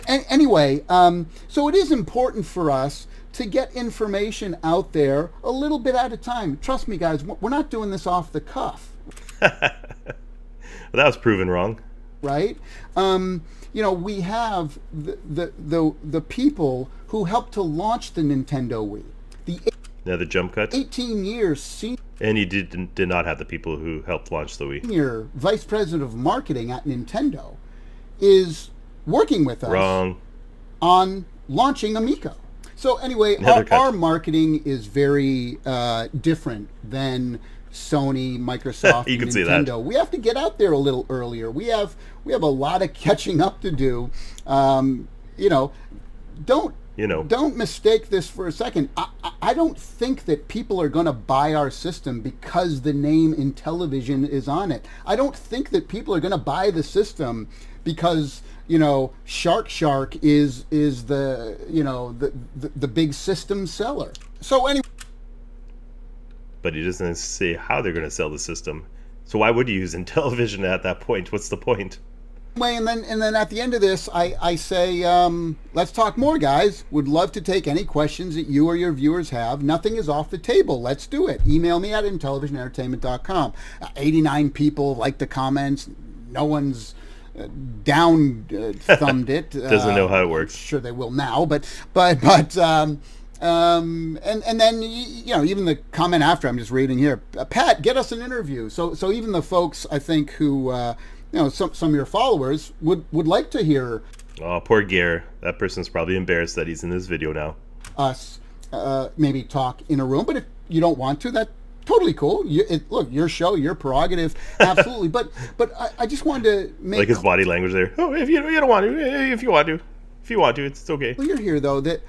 Anyway, so it is important for us to get information out there a little bit at a time. Trust me, guys, we're not doing this off the cuff. Well, that was proven wrong. Right? We have the people who helped to launch the Nintendo Wii. The jump cut. 18 years And you did not have the people who helped launch the Wii. Senior vice president of marketing at Nintendo is working with us on launching Amico. So anyway, our marketing is very different than Sony, Microsoft, you can Nintendo. See that. We have to get out there a little earlier. We have a lot of catching up to do. Don't mistake this for a second. I don't think that people are going to buy our system because the name Intellivision is on it. I don't think that people are going to buy the system because Shark is the big system seller. So anyway. But he doesn't say how they're going to sell the system. So why would you use Intellivision at that point? What's the point? And then at the end of this, I say, let's talk more, guys. Would love to take any questions that you or your viewers have. Nothing is off the table. Let's do it. Email me at intellivisionentertainment.com. 89 people like the comments. No one's thumbed it. Doesn't know how it works. Sure they will now, but and then even the comment after, I'm just reading here, Pat, get us an interview. So even the folks I think who some of your followers would like to hear. Oh, poor Gare. That person's probably embarrassed that he's in this video now. Us maybe talk in a room, but if you don't want to, that's totally cool. Look, your show, your prerogative, absolutely. but I just wanted to make like his body language there. Oh, if you don't want to, if you want to, it's okay. Clear here though that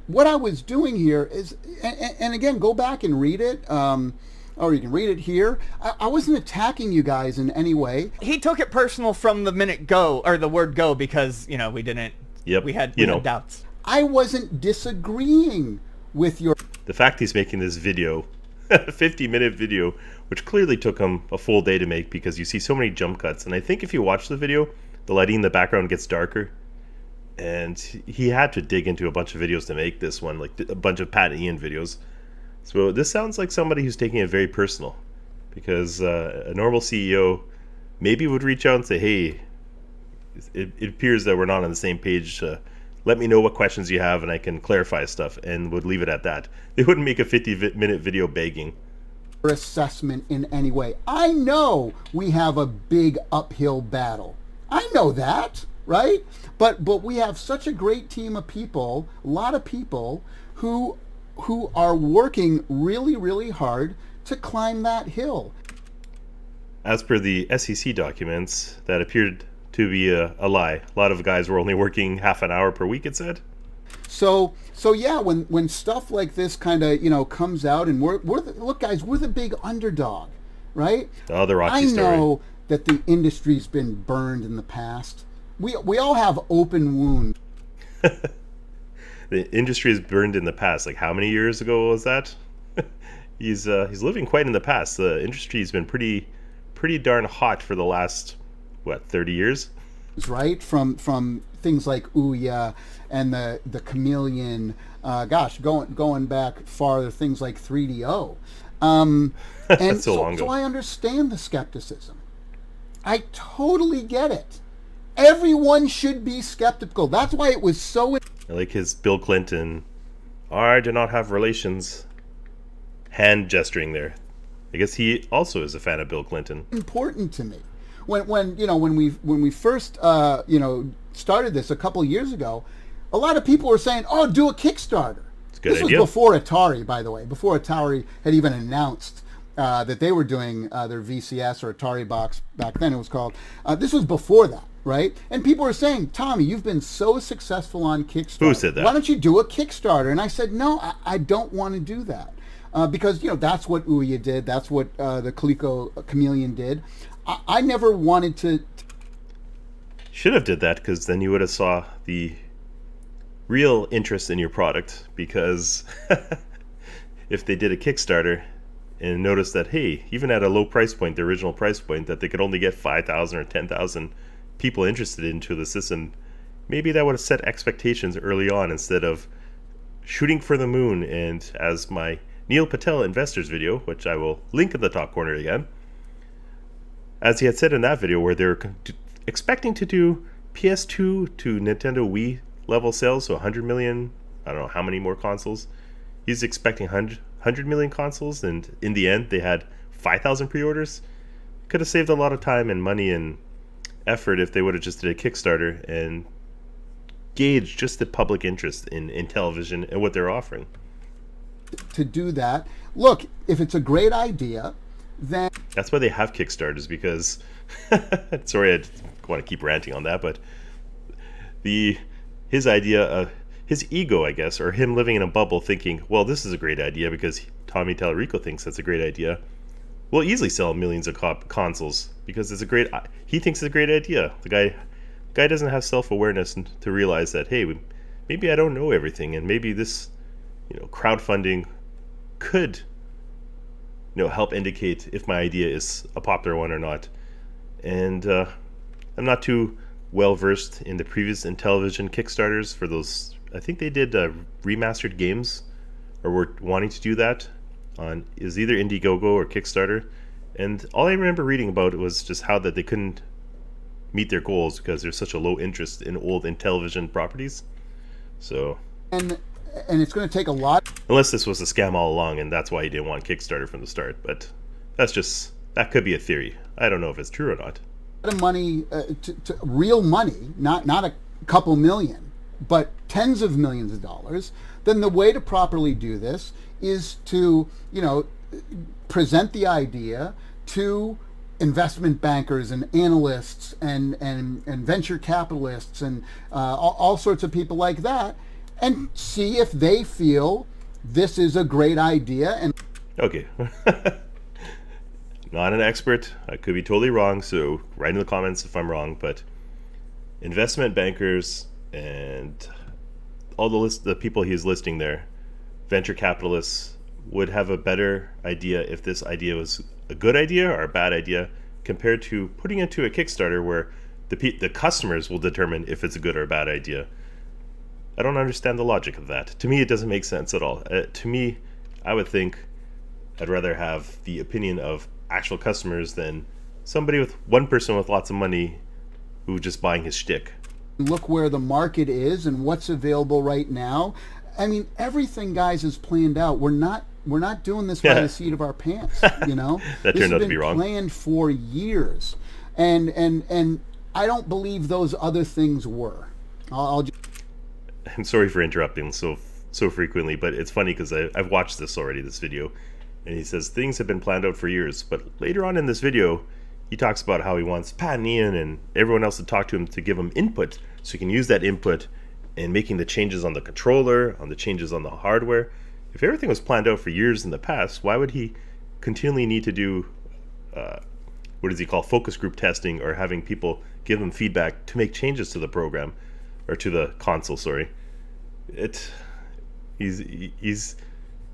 what I was doing here is, and again, go back and read it. Or you can read it here. I wasn't attacking you guys in any way. He took it personal from the minute go, or the word go, because we didn't. Yep. We had doubts. I wasn't disagreeing with your. The fact he's making this video, a 50-minute video, which clearly took him a full day to make because you see so many jump cuts, and I think if you watch the video, the lighting in the background gets darker, and he had to dig into a bunch of videos to make this one, like a bunch of Pat and Ian videos. So this sounds like somebody who's taking it very personal, because a normal CEO maybe would reach out and say, hey, it appears that we're not on the same page. Let me know what questions you have and I can clarify stuff, and would leave it at that. They wouldn't make a 50-minute video begging. Assessment in any way. I know we have a big uphill battle. I know that, right? But we have such a great team of people, a lot of people who are working really, really hard to climb that hill. As per the SEC documents, that appeared to be a lie. A lot of guys were only working half an hour per week, it said. So yeah, when stuff like this kind of comes out, and look, guys, we're the big underdog, right? Oh, the Rocky story. I know that the industry's been burned in the past. We all have open wounds. The industry is burned in the past. Like, how many years ago was that? He's living quite in the past. The industry's been pretty darn hot for the last 30 years. Right, from things like Ouya and the Chameleon. Going back farther, things like 3DO. And so long ago. So I understand the skepticism. I totally get it. Everyone should be skeptical. That's why it was so. I like his Bill Clinton, I do not have relations, hand gesturing there. I guess he also is a fan of Bill Clinton. Important to me. When we first started this a couple of years ago, a lot of people were saying, "Oh, do a Kickstarter." It's a good idea. This was before Atari, by the way. Before Atari had even announced that they were doing their VCS or Atari box back then. It was called. This was before that. Right? And people were saying, Tommy, you've been so successful on Kickstarter. Who said that? Why don't you do a Kickstarter? And I said, no, I don't want to do that. Because, that's what Ouya did. That's what the Chameleon did. I never wanted to. Should have did that, because then you would have saw the real interest in your product. Because if they did a Kickstarter and noticed that, hey, even at a low price point, the original price point, that they could only get 5,000 or 10,000 people interested into the system, maybe that would have set expectations early on instead of shooting for the moon. And as my Neil Patel investors video, which I will link in the top corner again, as he had said in that video, where they're expecting to do PS2 to Nintendo Wii level sales, so 100 million, I don't know how many more consoles. He's expecting 100 million consoles, and in the end, they had 5,000 pre-orders. Could have saved a lot of time and money and effort if they would have just did a Kickstarter and gauged just the public interest in Intellivision and what they're offering. To do that, look, if it's a great idea, then... That's why they have Kickstarters, because... sorry, I want to keep ranting on that, but his idea, his ego, I guess, or him living in a bubble thinking, well, this is a great idea because Tommy Tallarico thinks that's a great idea, will easily sell millions of consoles because he thinks it's a great idea. The guy doesn't have self-awareness to realize that, hey, maybe I don't know everything, and maybe this, crowdfunding could, help indicate if my idea is a popular one or not. And I'm not too well versed in the previous Intellivision Kickstarters for those. I think they did remastered games, or were wanting to do that on is either Indiegogo or Kickstarter. And all I remember reading about it was just how that they couldn't meet their goals because there's such a low interest in old Intellivision properties. So, and it's going to take a lot. Unless this was a scam all along, and that's why he didn't want Kickstarter from the start. But that could be a theory. I don't know if it's true or not. Money, to real money, not a couple million, but tens of millions of dollars. Then the way to properly do this is to, present the idea to investment bankers and analysts and venture capitalists and all sorts of people like that, and see if they feel this is a great idea. And okay. Not an expert. I could be totally wrong, so write in the comments if I'm wrong, but investment bankers and all the people he's listing there, venture capitalists, would have a better idea if this idea was a good idea or a bad idea compared to putting it to a Kickstarter where the customers will determine if it's a good or a bad idea. I don't understand the logic of that. To me, it doesn't make sense at all. To me, I would think I'd rather have the opinion of actual customers than one person with lots of money who's just buying his shtick. Look where the market is and what's available right now. I mean, everything, guys, is planned out. We're not doing this by the seat of our pants. That turned out to be wrong. This has been planned for years, and I don't believe those other things were. I'm sorry for interrupting so frequently, but it's funny because I've watched this video. And he says things have been planned out for years. But later on in this video, he talks about how he wants Pat and Ian and everyone else to talk to him to give him input so he can use that input in making the changes on the controller, on the changes on the hardware. If everything was planned out for years in the past, why would he continually need to do, what does he call, focus group testing or having people give him feedback to make changes to the program or to the console, sorry. He's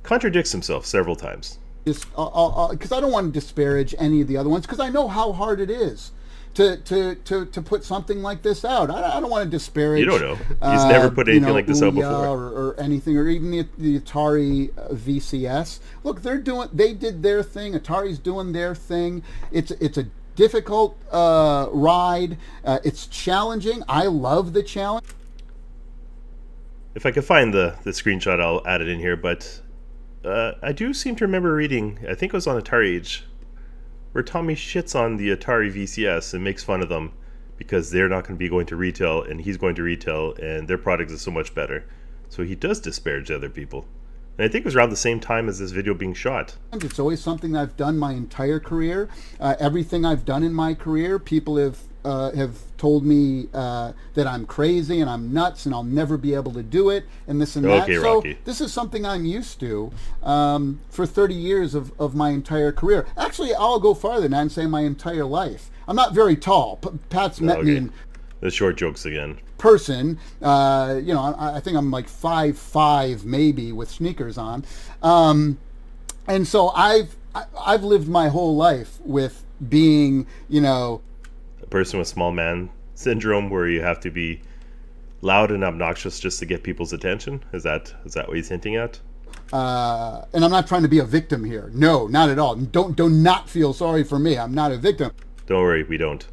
contradicts himself several times. Because I don't want to disparage any of the other ones, because I know how hard it is to put something like this out. I don't want to disparage. You don't know. He's never put anything like this out before, or anything, or even the Atari VCS. Look, they did their thing. Atari's doing their thing. It's a difficult ride. It's challenging. I love the challenge. If I could find the screenshot, I'll add it in here, but I do seem to remember reading, I think it was on Atari Age, where Tommy shits on the Atari VCS and makes fun of them because they're not going to be going to retail and he's going to retail and their product is so much better. So he does disparage other people. And I think it was around the same time as this video being shot. It's always something I've done my entire career. Everything I've done in my career, people have told me that I'm crazy and I'm nuts and I'll never be able to do it and this and that. Okay, so Rocky. This is something I'm used to for 30 years of my entire career. Actually, I'll go farther than that and say my entire life. I'm not very tall. Pat's met me in the short jokes again. Person, I think I'm like 5'5" maybe with sneakers on, and so I've lived my whole life with being, a person with small man syndrome, where you have to be loud and obnoxious just to get people's attention? Is that what he's hinting at? And I'm not trying to be a victim here. No, not at all. Do not feel sorry for me. I'm not a victim. Don't worry, we don't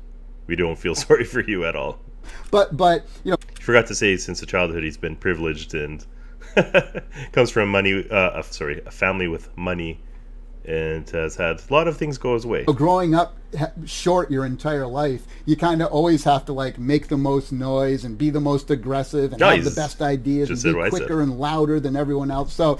feel sorry for you at all. But you know, You forgot to say since childhood he's been privileged and comes from a family with money, and has had a lot of things go his way. growing up short your entire life, you kind of always have to like make the most noise and be the most aggressive and have the best ideas and be quicker and louder than everyone else. So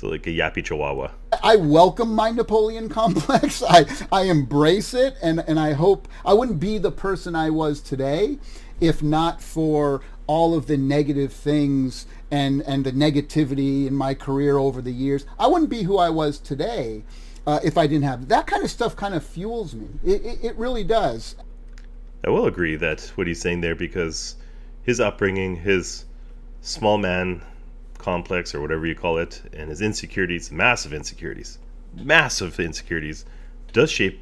like a yappy chihuahua. I welcome my Napoleon complex. I embrace it, and I hope I wouldn't be the person I was today if not for all of the negative things and the negativity in my career over the years. I wouldn't be who I was today if I didn't have that kind of stuff. Kind of fuels me. It really does. I will agree that what he's saying there, because his upbringing, his small man complex or whatever you call it, and his insecurities, massive insecurities, does shape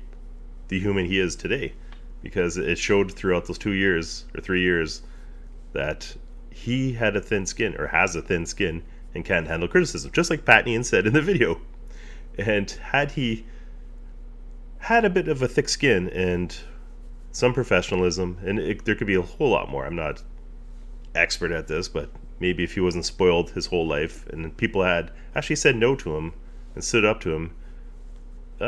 the human he is today. Because it showed throughout those 2 years or 3 years that he had a thin skin, or has a thin skin, and can't handle criticism, just like Pat Ian said in the video. And had he had a bit of a thick skin and some professionalism, and there could be a whole lot more. I'm not expert at this, but maybe if he wasn't spoiled his whole life and people had actually said no to him and stood up to him,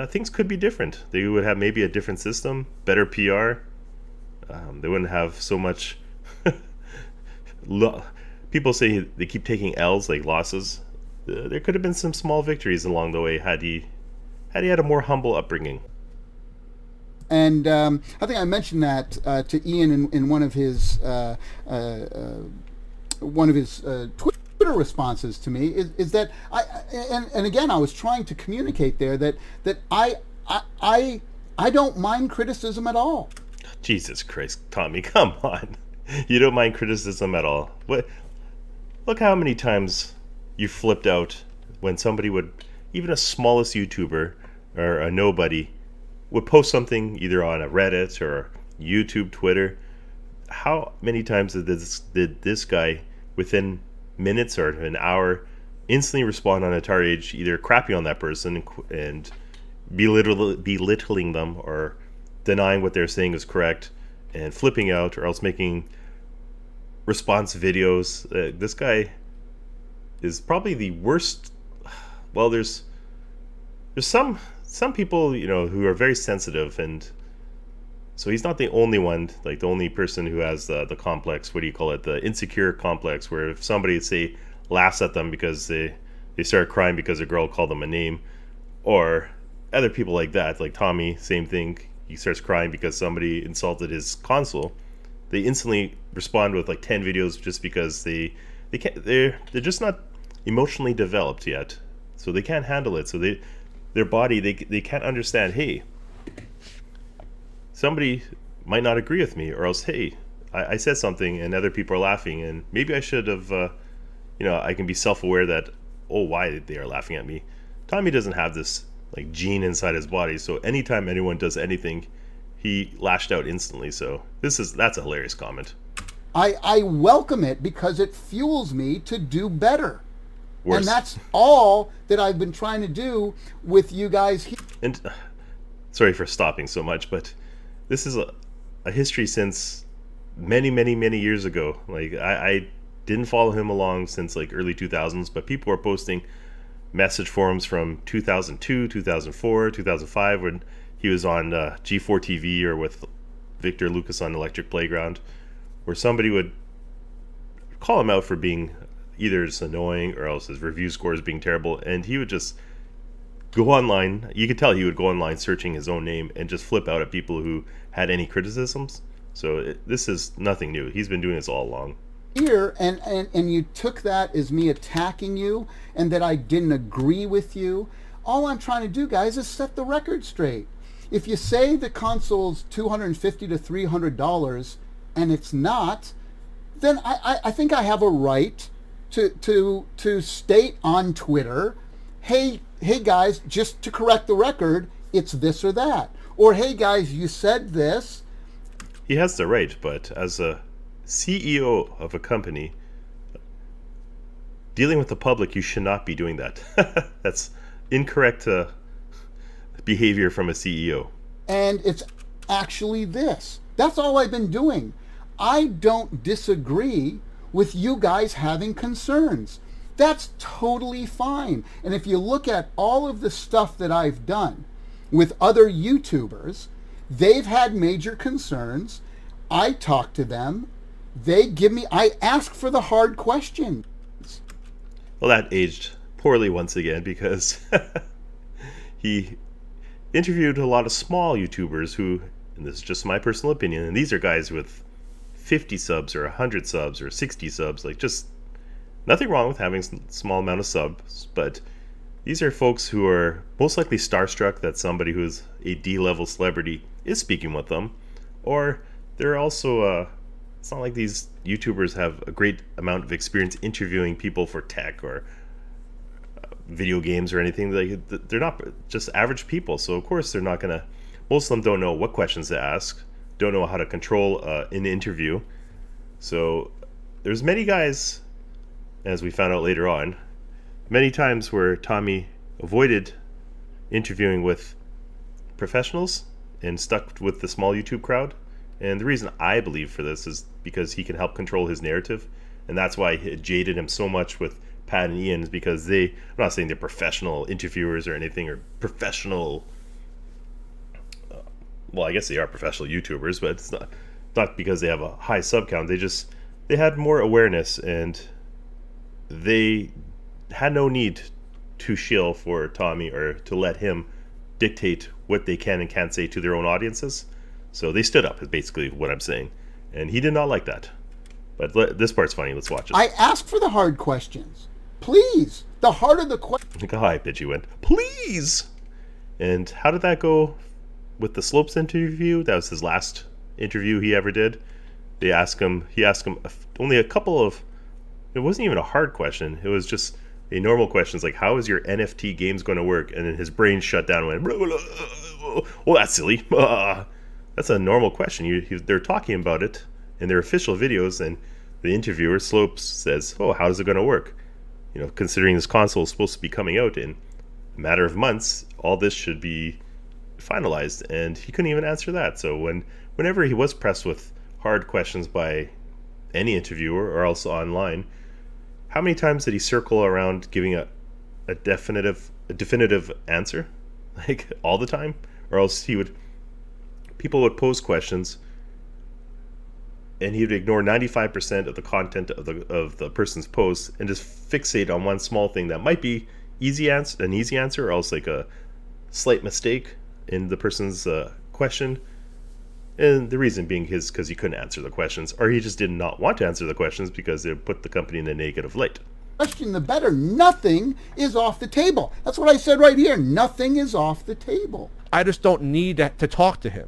things could be different. They would have maybe a different system, better PR. They wouldn't have so much. People say they keep taking L's, like losses. There could have been some small victories along the way had he had a more humble upbringing. And I think I mentioned that to Ian in one of his Twitter responses to me is that and again I was trying to communicate there that I don't mind criticism at all. Jesus Christ, Tommy, come on. You don't mind criticism at all. What? Look how many times you flipped out when somebody would, even a smallest YouTuber or a nobody, would post something either on a Reddit or YouTube, Twitter. How many times did this guy, within minutes or an hour, instantly respond on Atari Age, either crapping on that person and belittling them, or denying what they're saying is correct and flipping out, or else making response videos. This guy is probably the worst. Well, there's some people, you know, who are very sensitive, and so he's not the only one, like the only person who has the complex. What do you call it? The insecure complex, where if somebody, say, laughs at them because they start crying because a girl called them a name, or other people like that, like Tommy, same thing. He starts crying because somebody insulted his console. They instantly respond with like 10 videos just because they're just not emotionally developed yet, so they can't handle it. So their body, they can't understand, hey, somebody might not agree with me, or else, hey, I said something and other people are laughing, and maybe I should have, I can be self-aware that, oh, why they are laughing at me. Tommy doesn't have this like gene inside his body, so anytime anyone does anything, he lashed out instantly. So that's a hilarious comment. I welcome it because it fuels me to do better. Worse. And that's all that I've been trying to do with you guys here. And sorry for stopping so much, but this is a history since many, many, many years ago. Like I didn't follow him along since like early 2000s, but people were posting message forums from 2002, 2004, 2005 when he was on G4 TV or with Victor Lucas on Electric Playground, where somebody would call him out for being either just annoying or else his review scores being terrible, and he would just go online. You could tell he would go online searching his own name and just flip out at people who had any criticisms. So this is nothing new. He's been doing this all along. Here, and you took that as me attacking you and that I didn't agree with you. All I'm trying to do, guys, is set the record straight. If you say the console's $250 to $300 and it's not, then I think I have a right to state on Twitter, hey guys, just to correct the record, it's this or that. Or hey guys, you said this. He has the right, but as a CEO of a company dealing with the public, you should not be doing that. That's incorrect behavior from a CEO. And it's actually this. That's all I've been doing. I don't disagree with you guys having concerns. That's totally fine. And if you look at all of the stuff that I've done with other YouTubers, they've had major concerns. I talk to them. I ask for the hard questions. Well, that aged poorly once again because he interviewed a lot of small YouTubers who, and this is just my personal opinion, and these are guys with 50 subs or 100 subs or 60 subs, like just nothing wrong with having a small amount of subs, but these are folks who are most likely starstruck that somebody who's a D-level celebrity is speaking with them, or they're also, it's not like these YouTubers have a great amount of experience interviewing people for tech or video games or anything. They're not just average people, so of course they're not gonna, most of them don't know what questions to ask, don't know how to control an interview. So there's many guys, as we found out later on, many times where Tommy avoided interviewing with professionals and stuck with the small YouTube crowd. And the reason I believe for this is because he can help control his narrative. And that's why it jaded him so much with Pat and Ian, is because I'm not saying they're professional interviewers or anything, or professional, well, I guess they are professional YouTubers, but it's not because they have a high sub count. They had more awareness, and they had no need to shill for Tommy or to let him dictate what they can and can't say to their own audiences. So they stood up, is basically what I'm saying. And he did not like that. But this part's funny. Let's watch it. I ask for the hard questions. Please. The harder the question. Look how high pitch he went. Please. And how did that go with the Slopes interview? That was his last interview he ever did. He asked him only a couple of, it wasn't even a hard question. It was just a normal question. It's like, how is your NFT games going to work? And then his brain shut down and went, well, that's silly. That's a normal question. They're talking about it in their official videos, and the interviewer, Slopes, says, oh, how is it going to work? You know, considering this console is supposed to be coming out in a matter of months, all this should be finalized, and he couldn't even answer that. So whenever he was pressed with hard questions by any interviewer or else online, how many times did he circle around giving a definitive answer? Like all the time? Or else people would pose questions and he would ignore 95% of the content of the person's post and just fixate on one small thing that might be an easy answer, or else like a slight mistake in the person's question. And the reason being is because he couldn't answer the questions, or he just did not want to answer the questions because they put the company in a negative light. Question, the better. Nothing is off the table. That's what I said right here. Nothing is off the table. I just don't need to talk to him.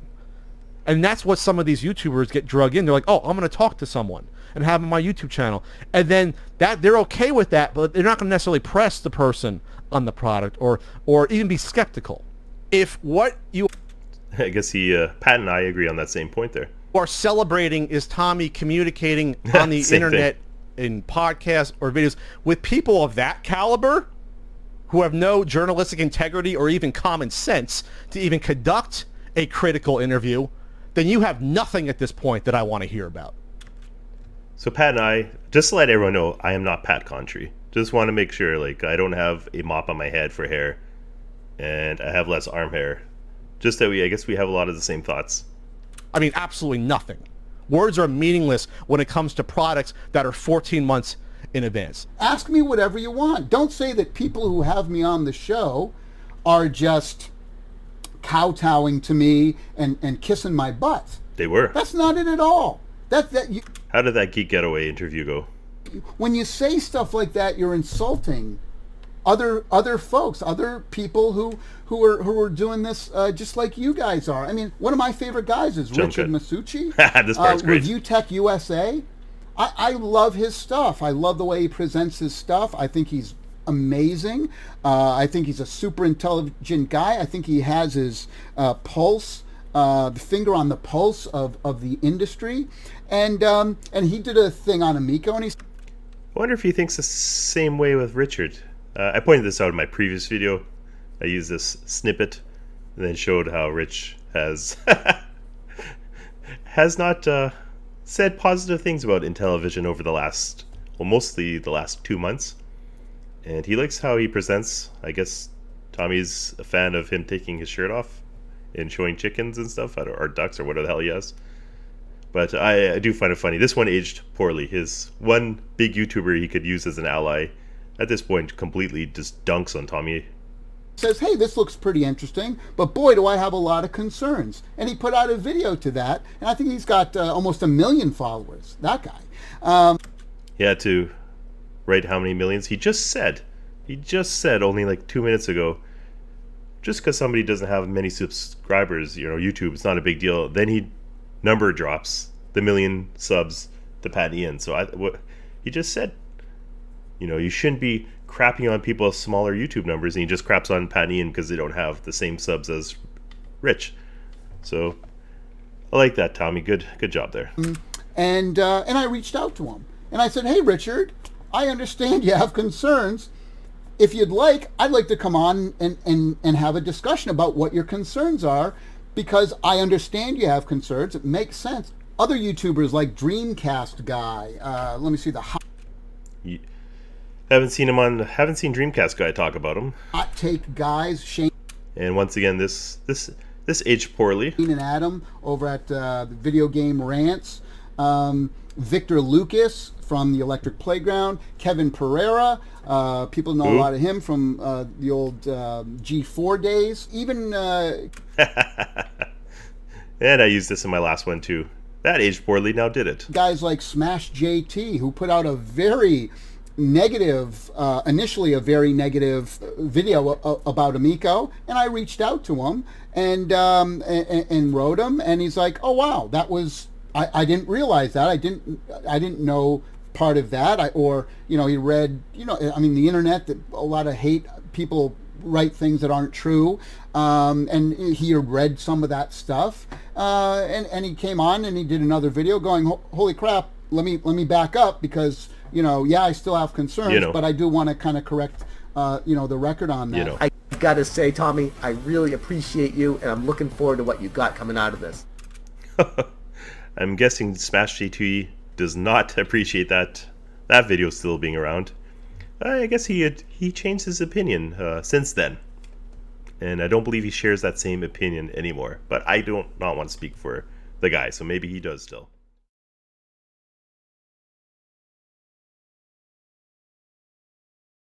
And that's what some of these YouTubers get drug in. They're like, oh, I'm going to talk to someone and have them on my YouTube channel. And then they're okay with that, but they're not going to necessarily press the person on the product or even be skeptical. If what you... I guess Pat and I agree on that same point there. are celebrating is Tommy communicating on the internet in podcasts or videos with people of that caliber who have no journalistic integrity or even common sense to even conduct a critical interview, then you have nothing at this point that I want to hear about. So Pat and I, just to let everyone know, I am not Pat Contry. Just want to make sure, like, I don't have a mop on my head for hair, and I have less arm hair. Just that I guess we have a lot of the same thoughts. I mean, absolutely nothing. Words are meaningless when it comes to products that are 14 months in advance. Ask me whatever you want. Don't say that people who have me on the show are just kowtowing to me and kissing my butt. They were. That's not it at all. How did that Geek Getaway interview go? When you say stuff like that, you're insulting other folks, other people who are doing this just like you guys are. I mean, one of my favorite guys is Richard Masucci. This part's great. Review Tech USA. I love his stuff. I love the way he presents his stuff. I think he's amazing. I think he's a super intelligent guy. I think he has his pulse the finger on the pulse of the industry, and he did a thing on Amico, and he's. I wonder if he thinks the same way with Richard. I pointed this out in my previous video. I used this snippet and then showed how Rich has has not said positive things about Intellivision over the last, well, mostly the last 2 months. And he likes how he presents. I guess Tommy's a fan of him taking his shirt off and showing chickens and stuff, or ducks, or whatever the hell he has. But I do find it funny. This one aged poorly. His one big YouTuber he could use as an ally, at this point, completely just dunks on Tommy. Says, hey, this looks pretty interesting, but boy, do I have a lot of concerns. And he put out a video to that, and I think he's got almost 1 million followers, that guy. He had to write how many millions. He just said only like 2 minutes ago, just because somebody doesn't have many subscribers, YouTube, it's not a big deal. Then he number drops the 1 million subs to Pat Ian. So he just said, you shouldn't be crapping on people's smaller YouTube numbers, and he just craps on Pat Ian because they don't have the same subs as Rich. So I like that, Tommy. Good job there. And I reached out to him, and I said, hey, Richard, I understand you have concerns. If you'd like, I'd like to come on and have a discussion about what your concerns are, because I understand you have concerns. It makes sense. Other YouTubers like Dreamcast Guy, let me see, haven't seen Dreamcast Guy talk about him. Hot Take Guys, Shane. And once again, this aged poorly. And Adam over at Video Game Rants. Victor Lucas from the Electric Playground. Kevin Pereira. People know a lot of him from the old G4 days. Even... And I used this in my last one too. That aged poorly, now did it. Guys like Smash JT, who put out a very negative, initially a very negative video about Amico, and I reached out to him and wrote him, and he's like, "Oh wow, that was I didn't realize that. I didn't know part of that. He read, the internet, that a lot of hate people write things that aren't true, and he read some of that stuff, and he came on and he did another video going, holy crap, let me back up, because I still have concerns, but I do want to kind of correct the record on that. I gotta say, Tommy, I really appreciate you, and I'm looking forward to what you got coming out of this. I'm guessing Smash G2 does not appreciate that video still being around. I guess he changed his opinion since then, and I don't believe he shares that same opinion anymore. But I don't not want to speak for the guy, so maybe he does still.